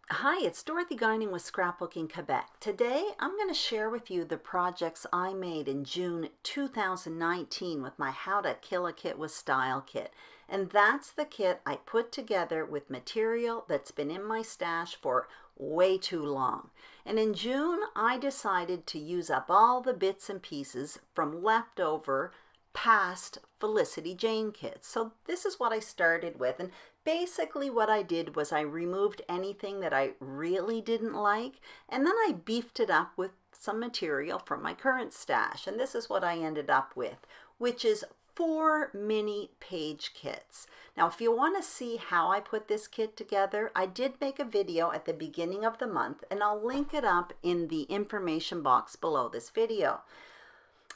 Hi, it's Dorothy Guining with Scrapbooking Quebec. Today I'm going to share with you the projects I made in June 2019 with my How to Kill a Kit with Style kit. And that's the kit I put together with material that's been in my stash for way too long. And in June I decided to use up all the bits and pieces from leftover past Felicity Jane kits. So this is what I started with, and basically what I did was I removed anything that I really didn't like, and then I beefed it up with some material from my current stash, and this is what I ended up with, which is 4 mini page kits. Now if you want to see how I put this kit together, I did make a video at the beginning of the month, and I'll link it up in the information box below this video.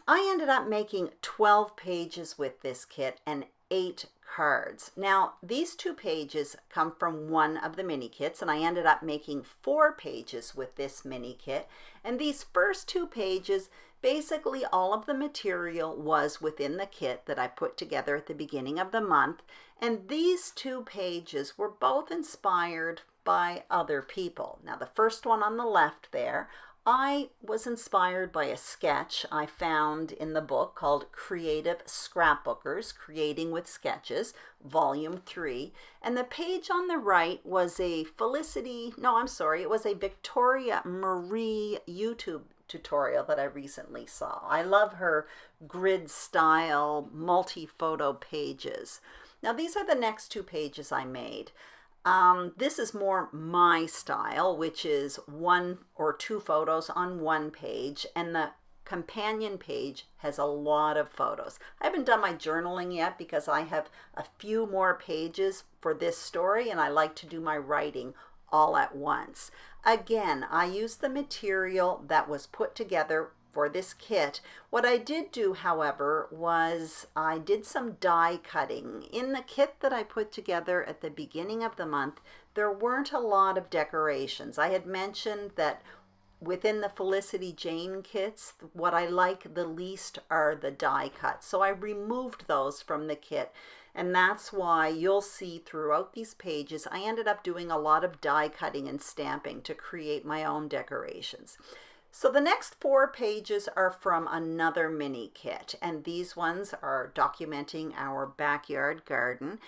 I ended up making 12 pages with this kit and 8 cards. Now, these 2 pages come from one of the mini kits, and I ended up making 4 pages with this mini kit. And these first 2 pages, basically all of the material was within the kit that I put together at the beginning of the month. And these 2 pages were both inspired by other people. Now, the first one on the left there, I was inspired by a sketch I found in the book called Creative Scrapbookers, Creating with Sketches, Volume 3. And the page on the right was a it was a Victoria Marie YouTube tutorial that I recently saw. I love her grid style multi-photo pages. Now these are the next 2 pages I made. This is more my style, which is 1 or 2 photos on one page, and the companion page has a lot of photos. I haven't done my journaling yet because I have a few more pages for this story, and I like to do my writing all at once. Again, I used the material that was put together for this kit. What I did do, however, was I did some die cutting. In the kit that I put together at the beginning of the month, there weren't a lot of decorations. I had mentioned that within the Felicity Jane kits, what I like the least are the die cuts. So I removed those from the kit. And that's why you'll see throughout these pages, I ended up doing a lot of die cutting and stamping to create my own decorations. So the next 4 pages are from another mini kit, and these ones are documenting our backyard garden.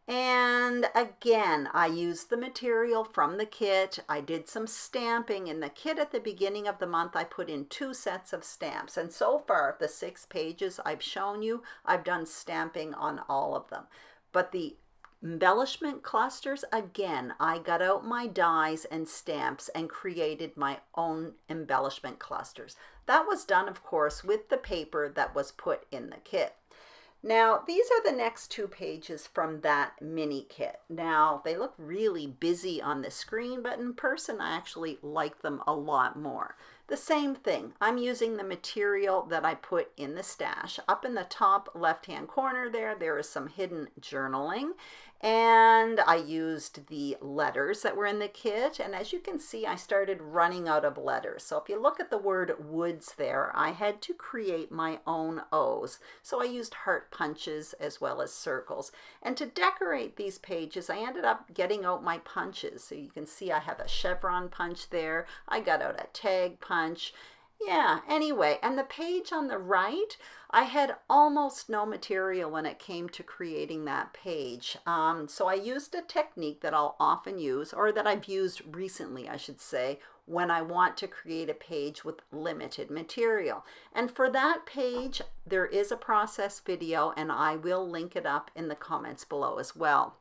And again, I used the material from the kit. I did some stamping in the kit at the beginning of the month. I put in 2 sets of stamps, and so far the 6 pages I've shown you, I've done stamping on all of them. But the embellishment clusters, again, I got out my dies and stamps and created my own embellishment clusters. That was done, of course, with the paper that was put in the kit. Now, these are the next 2 pages from that mini kit. Now, they look really busy on the screen, but in person, I actually like them a lot more. The same thing, I'm using the material that I put in the stash. Up in the top left-hand corner there is some hidden journaling, and I used the letters that were in the kit, and as you can see, I started running out of letters. So if you look at the word woods there, I had to create my own O's. So I used heart punches as well as circles. And to decorate these pages, I ended up getting out my punches. So you can see I have a chevron punch there. I got out a tag punch. Yeah, anyway, and the page on the right, I had almost no material when it came to creating that page. So I used a technique that I'll often use, or that I've used recently, I should say, when I want to create a page with limited material. And for that page, there is a process video, and I will link it up in the comments below as well.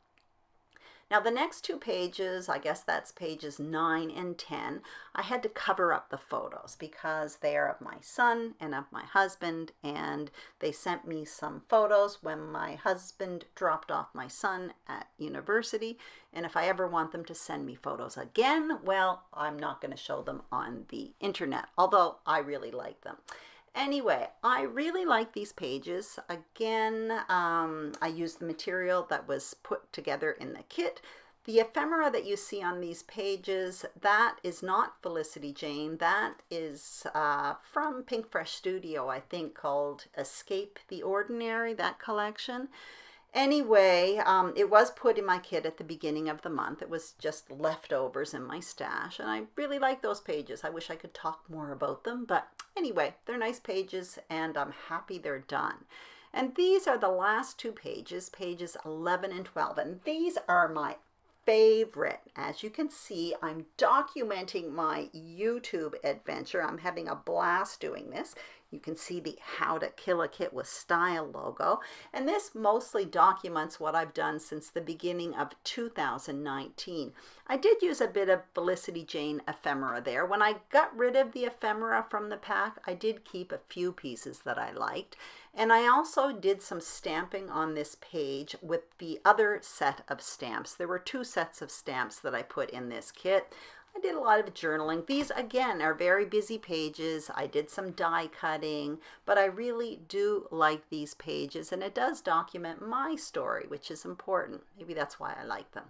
Now the next 2 pages, I guess that's pages 9 and 10, I had to cover up the photos because they are of my son and of my husband, and they sent me some photos when my husband dropped off my son at university, and if I ever want them to send me photos again, well, I'm not going to show them on the internet, although I really like them. Anyway, I really like these pages. Again, I used the material that was put together in the kit. The ephemera that you see on these pages, that is not Felicity Jane. That is from Pink Fresh Studio, I think, called Escape the Ordinary, that collection. Anyway, it was put in my kit at the beginning of the month. It was just leftovers in my stash, and I really like those pages. I wish I could talk more about them, but anyway, they're nice pages, and I'm happy they're done. And these are the last two pages, pages 11 and 12, and these are my favorite. As you can see, I'm documenting my YouTube adventure. I'm having a blast doing this. You can see the How to Kill a Kit with Style logo. And this mostly documents what I've done since the beginning of 2019. I did use a bit of Felicity Jane ephemera there. When I got rid of the ephemera from the pack, I did keep a few pieces that I liked. And I also did some stamping on this page with the other set of stamps. There were two sets of stamps that I put in this kit. I did a lot of journaling. These, again, are very busy pages. I did some die cutting, but I really do like these pages, and it does document my story, which is important. Maybe that's why I like them.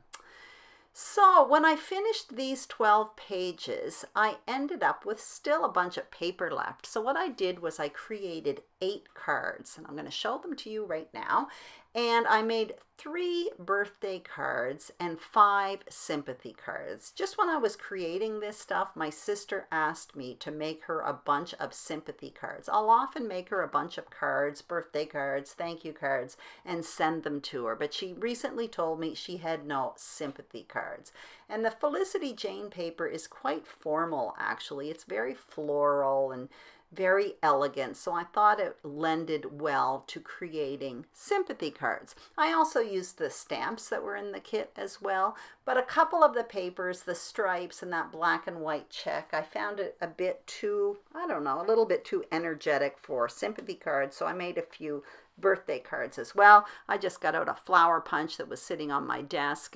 So when I finished these 12 pages, I ended up with still a bunch of paper left. So what I did was I created 8 cards, and I'm going to show them to you right now. And I made 3 birthday cards and 5 sympathy cards. Just when I was creating this stuff, my sister asked me to make her a bunch of sympathy cards. I'll often make her a bunch of cards, birthday cards, thank you cards, and send them to her. But she recently told me she had no sympathy cards. And the Felicity Jane paper is quite formal, actually. It's very floral and very elegant, so I thought it lended well to creating sympathy cards. I also used the stamps that were in the kit as well, but a couple of the papers, the stripes and that black and white check, I found it a bit too, I don't know, a little bit too energetic for sympathy cards, so I made a few birthday cards as well. I just got out a flower punch that was sitting on my desk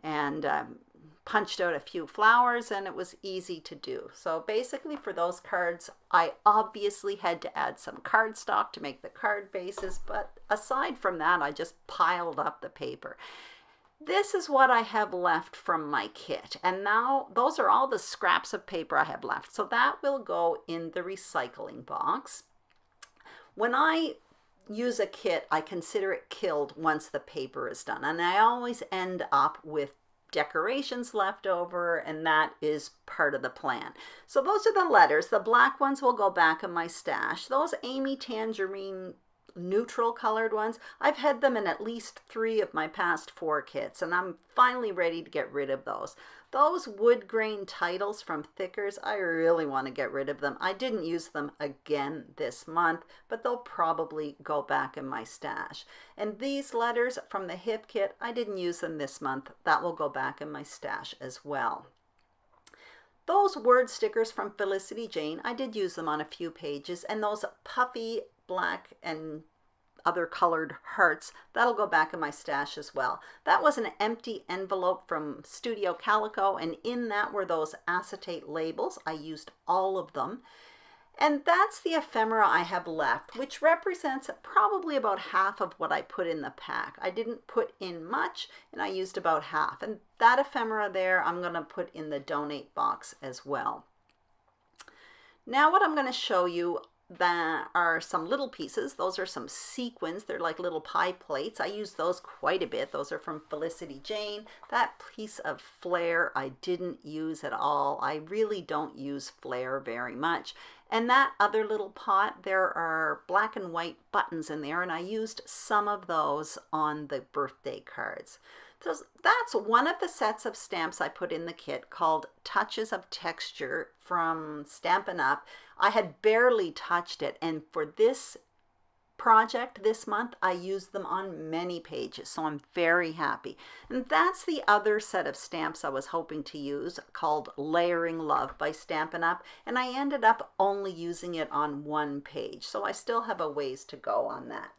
and punched out a few flowers, and it was easy to do. So basically for those cards, I obviously had to add some cardstock to make the card bases, but aside from that, I just piled up the paper. This is what I have left from my kit, and now those are all the scraps of paper I have left. So that will go in the recycling box. When I use a kit, I consider it killed once the paper is done, and I always end up with decorations left over, and that is part of the plan. So those are the letters. The black ones will go back in my stash. Those Amy Tangerine neutral colored ones, I've had them in at least 3 of my past 4 kits, and I'm finally ready to get rid of those. Those wood grain titles from Thickers, I really want to get rid of them. I didn't use them again this month, but they'll probably go back in my stash. And these letters from the Hip Kit, I didn't use them this month. That will go back in my stash as well. Those word stickers from Felicity Jane, I did use them on a few pages, and those puffy black and other colored hearts, that'll go back in my stash as well. That was an empty envelope from Studio Calico, and in that were those acetate labels. I used all of them. And that's the ephemera I have left, which represents probably about half of what I put in the pack. I didn't put in much, and I used about half. And that ephemera there, I'm going to put in the donate box as well. Now what I'm going to show you that are some little pieces. Those are some sequins. They're like little pie plates. I use those quite a bit. Those are from Felicity Jane. That piece of flair I didn't use at all. I really don't use flair very much. And that other little pot, there are black and white buttons in there, and I used some of those on the birthday cards. So that's one of the sets of stamps I put in the kit called Touches of Texture from Stampin' Up. I had barely touched it, and for this project this month, I used them on many pages, so I'm very happy. And that's the other set of stamps I was hoping to use called Layering Love by Stampin' Up, and I ended up only using it on 1 page, so I still have a ways to go on that.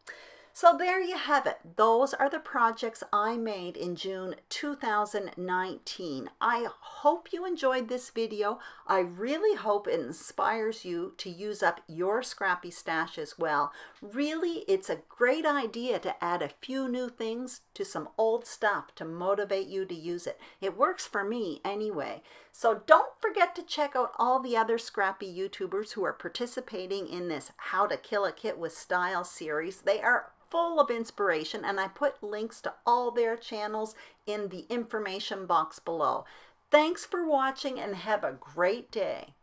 So there you have it. Those are the projects I made in June 2019. I hope you enjoyed this video. I really hope it inspires you to use up your scrappy stash as well. Really, it's a great idea to add a few new things to some old stuff to motivate you to use it. It works for me anyway. So don't forget to check out all the other scrappy YouTubers who are participating in this How to Kill a Kit with Style series. They are full of inspiration, and I put links to all their channels in the information box below. Thanks for watching and have a great day.